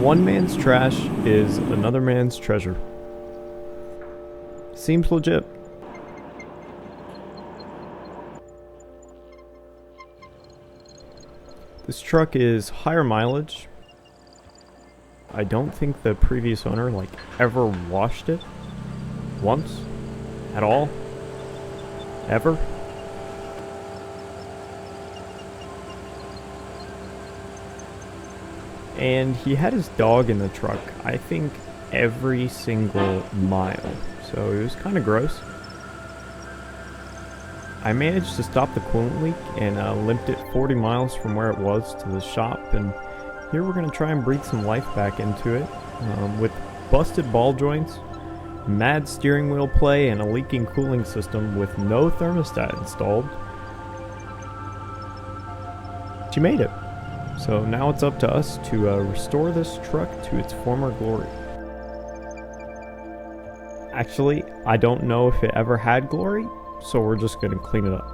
One man's trash is another man's treasure. Seems legit. This truck is higher mileage. I don't think the previous owner ever washed it once at all, ever. And he had his dog in the truck, I think every single mile, so it was kind of gross. I managed to stop the coolant leak and limped it 40 miles from where it was to the shop, and here we're going to try and breathe some life back into it with busted ball joints, mad steering wheel play, and a leaking cooling system with no thermostat installed. She made it. So now it's up to us to restore this truck to its former glory. Actually, I don't know if it ever had glory, so we're just going to clean it up.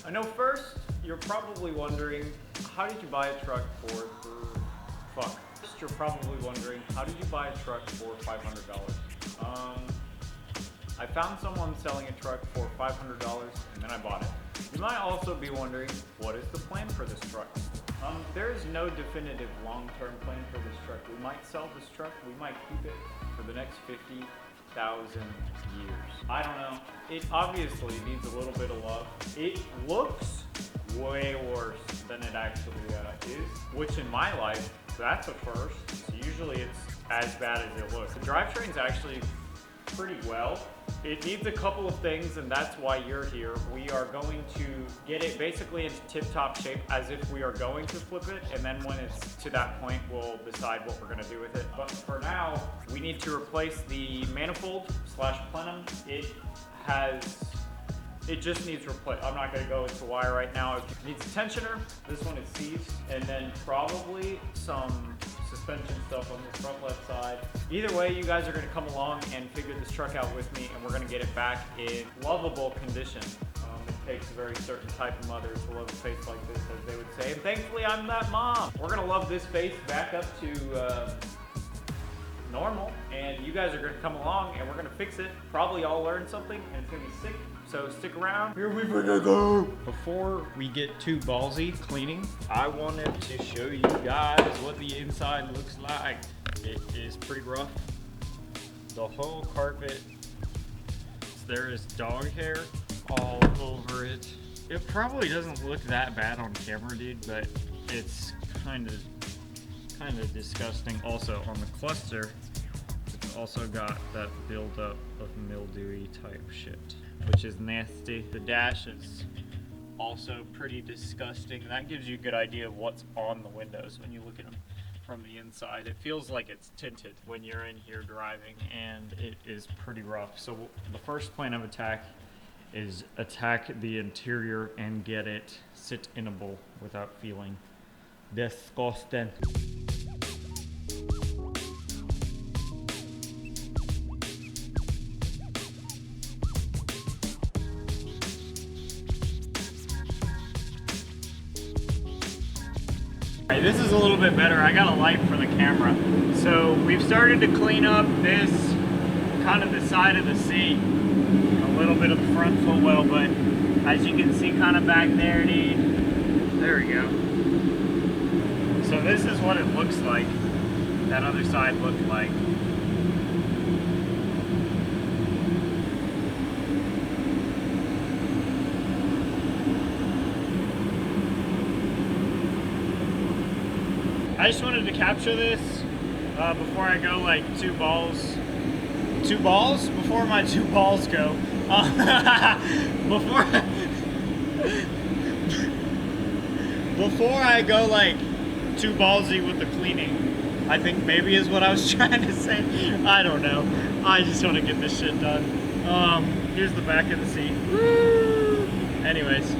I know first, you're probably wondering, how did you buy a truck for fuck? First, you're probably wondering, how did you buy a truck for $500? I found someone selling a truck for $500 and then I bought it. You might also be wondering, what is the plan for this truck? There is no definitive long-term plan for this truck. We might sell this truck, we might keep it for the next 50,000 years. I don't know. It obviously needs a little bit of love. It looks way worse than it actually is, which in my life, that's a first. So usually it's as bad as it looks. The drivetrain's actually pretty well. It needs a couple of things, and that's why you're here. We are going to get it basically into tip-top shape as if we are going to flip it, and then when it's to that point, we'll decide what we're going to do with it. But for now, we need to replace the manifold / plenum. It just needs replaced. I'm not going to go into why right now. It needs a tensioner. This one is seized, and then probably some suspension stuff on the front left side. Either way, you guys are going to come along and figure this truck out with me, and we're going to get it back in lovable condition. It takes a very certain type of mother to love a face like this, as they would say, and thankfully I'm that mom. We're going to love this face back up to normal, and you guys are going to come along and we're going to fix it. Probably all learn something, and it's going to be sick. So stick around. Here we go. Before we get too ballsy cleaning, I wanted to show you guys what the inside looks like. It is pretty rough. The whole carpet, there is dog hair all over it. It probably doesn't look that bad on camera, dude, but it's kind of disgusting. Also on the cluster, it's also got that buildup of mildewy type shit, which is nasty. The dash is also pretty disgusting. That gives you a good idea of what's on the windows when you look at them from the inside. It feels like it's tinted when you're in here driving, and it is pretty rough. So the first plan of attack is attack the interior and get it sit-inable without feeling disgusting. Alright, this is a little bit better. I got a light for the camera. So we've started to clean up this, kind of the side of the seat, a little bit of the front footwell, but as you can see kind of back there, dude, there we go. So this is what it looks like. That other side looked like. I just wanted to capture this before I go two balls before my two balls go. Before I go too ballsy with the cleaning, I think maybe is what I was trying to say. I don't know. I just want to get this shit done. Here's the back of the seat. Woo! Anyways.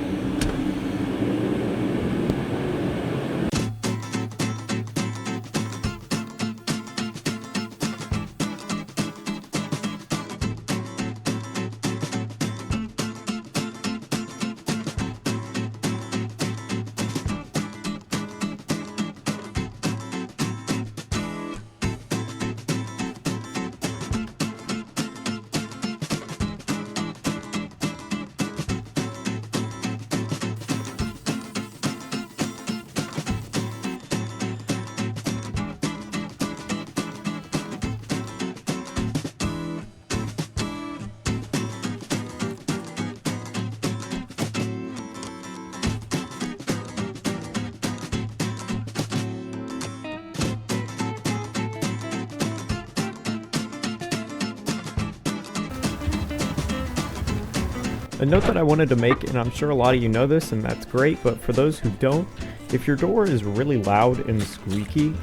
A note that I wanted to make, and I'm sure a lot of you know this and that's great, but for those who don't, if your door is really loud and squeaky,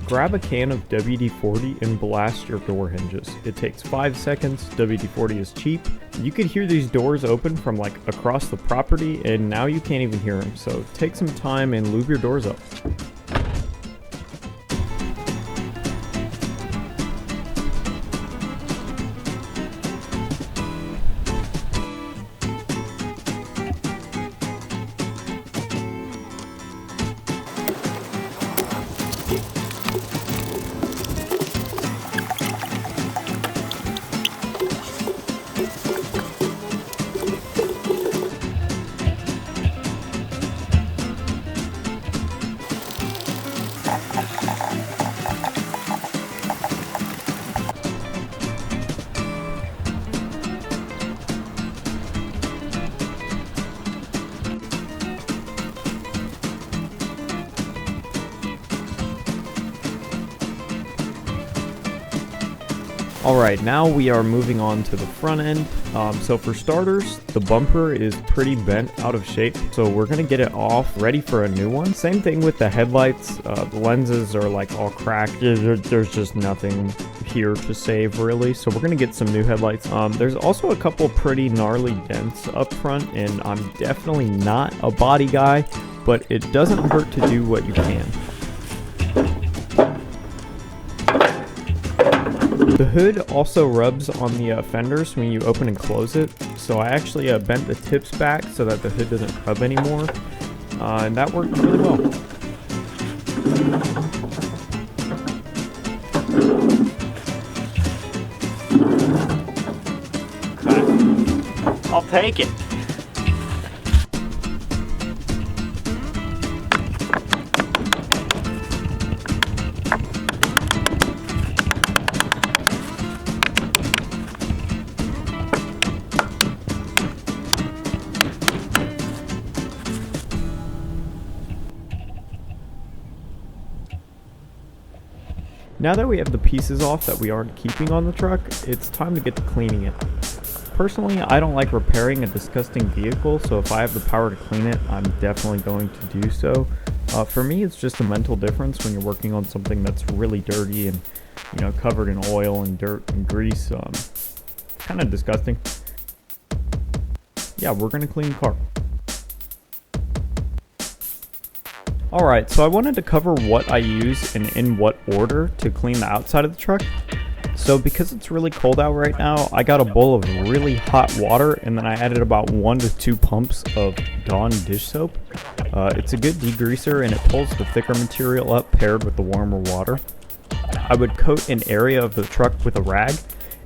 grab a can of WD-40 and blast your door hinges. It takes 5 seconds, WD-40 is cheap. You could hear these doors open from like across the property and now you can't even hear them, so take some time and lube your doors up. Alright, now we are moving on to the front end. So for starters, the bumper is pretty bent out of shape, so we're going to get it off, ready for a new one. Same thing with the headlights. The lenses are like all cracked. There's just nothing here to save really, so we're going to get some new headlights. There's also a couple pretty gnarly dents up front, and I'm definitely not a body guy, but it doesn't hurt to do what you can. The hood also rubs on the fenders when you open and close it, so I actually bent the tips back so that the hood doesn't rub anymore, and that worked really well. Okay. I'll take it. Now that we have the pieces off that we aren't keeping on the truck, it's time to get to cleaning it. Personally, I don't like repairing a disgusting vehicle, so if I have the power to clean it, I'm definitely going to do so. For me, it's just a mental difference when you're working on something that's really dirty and, you know, covered in oil and dirt and grease. Kind of disgusting. Yeah, we're gonna clean the car. Alright, so I wanted to cover what I use and in what order to clean the outside of the truck. So because it's really cold out right now, I got a bowl of really hot water and then I added about 1 to 2 pumps of Dawn dish soap. It's a good degreaser and it pulls the thicker material up paired with the warmer water. I would coat an area of the truck with a rag,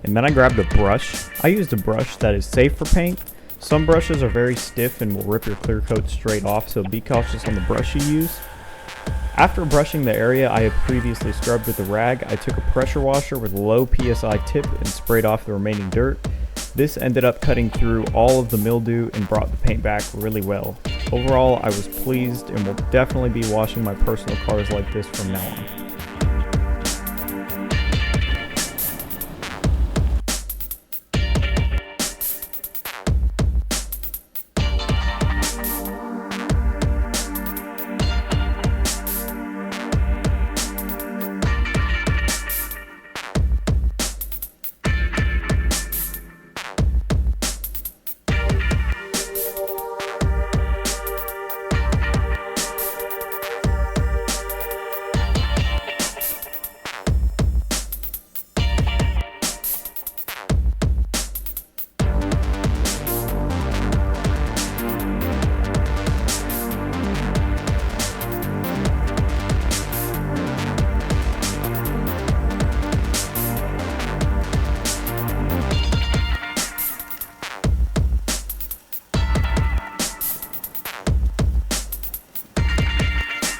and then I grabbed a brush. I used a brush that is safe for paint. Some brushes are very stiff and will rip your clear coat straight off, so be cautious on the brush you use. After brushing the area I had previously scrubbed with the rag, I took a pressure washer with low PSI tip and sprayed off the remaining dirt. This ended up cutting through all of the mildew and brought the paint back really well. Overall, I was pleased and will definitely be washing my personal cars like this from now on.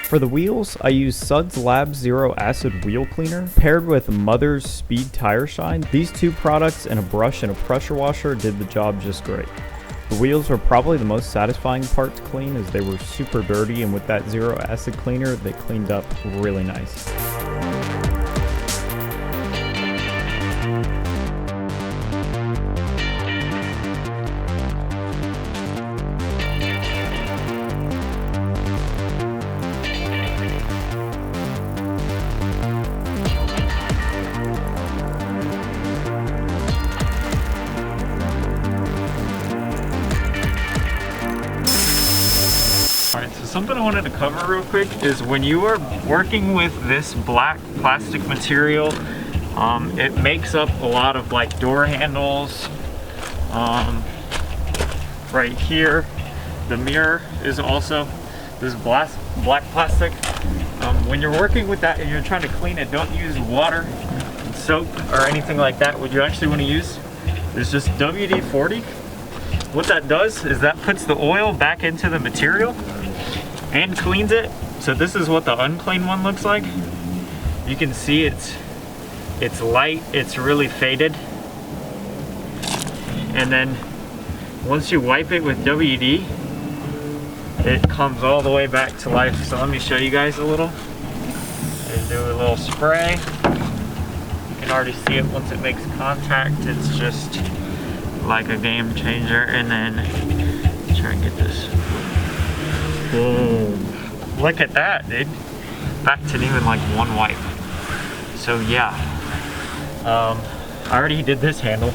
For the wheels, I used Suds Lab Zero Acid Wheel Cleaner paired with Mother's Speed Tire Shine. These two products and a brush and a pressure washer did the job just great. The wheels were probably the most satisfying part to clean as they were super dirty, and with that Zero Acid Cleaner, they cleaned up really nice. something I wanted to cover real quick is when you are working with this black plastic material, it makes up a lot of like door handles. Right here, the mirror is also this black plastic. When you're working with that and you're trying to clean it, don't use water, soap, or anything like that. What you actually want to use is just WD-40. What that does is that puts the oil back into the material and cleans it. So this is what the unclean one looks like. You can see it's light, it's really faded. And then once you wipe it with WD, it comes all the way back to life. So let me show you guys a little. And do a little spray. You can already see it once it makes contact. It's just like a game changer. And then try and get this. Boom. Look at that, dude. Back to even like one wipe. So yeah. I already did this handle.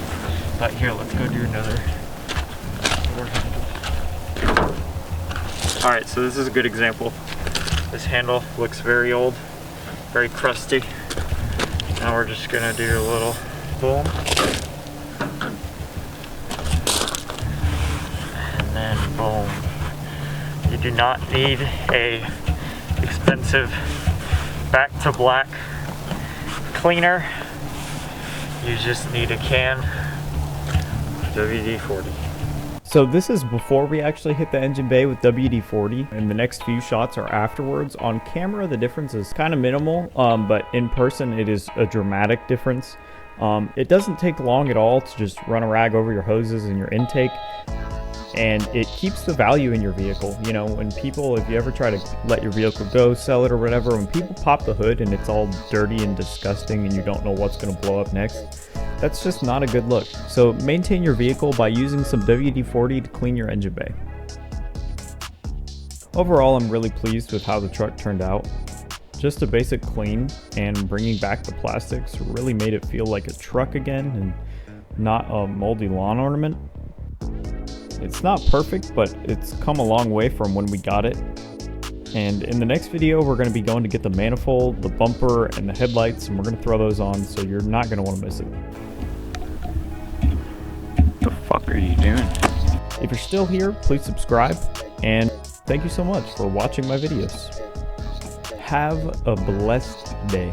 But here, let's go do another. Alright, so this is a good example. This handle looks very old, very crusty. Now we're just gonna do a little boom. And then boom. You do not need a expensive back to black cleaner. You just need a can of WD-40. So this is before we actually hit the engine bay with WD-40, and the next few shots are afterwards. On camera, the difference is kind of minimal, but in person, it is a dramatic difference. It doesn't take long at all to just run a rag over your hoses and your intake, and it keeps the value in your vehicle. You know, when people, if you ever try to let your vehicle go, sell it or whatever, when people pop the hood and it's all dirty and disgusting and you don't know what's going to blow up next, that's just not a good look. So maintain your vehicle by using some WD-40 to clean your engine bay. Overall, I'm really pleased with how the truck turned out. Just a basic clean and bringing back the plastics really made it feel like a truck again and not a moldy lawn ornament. It's not perfect, but it's come a long way from when we got it. And in the next video, we're going to be going to get the manifold, the bumper, and the headlights, and we're going to throw those on, so you're not going to want to miss it. What the fuck are you doing? If you're still here, please subscribe, and thank you so much for watching my videos. Have a blessed day.